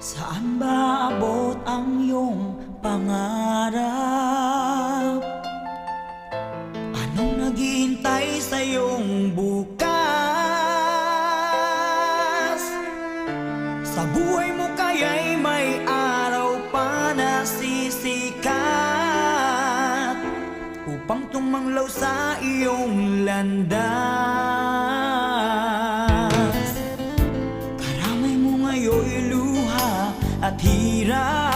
Saan ba abot ang iyong pangarap? Anong naghihintay sa iyong bukas? Sa buhay mo kaya'y may araw pa na sisikat upang tumanglaw sa iyong landas. Karamay mo ngayon'y luha at hirap,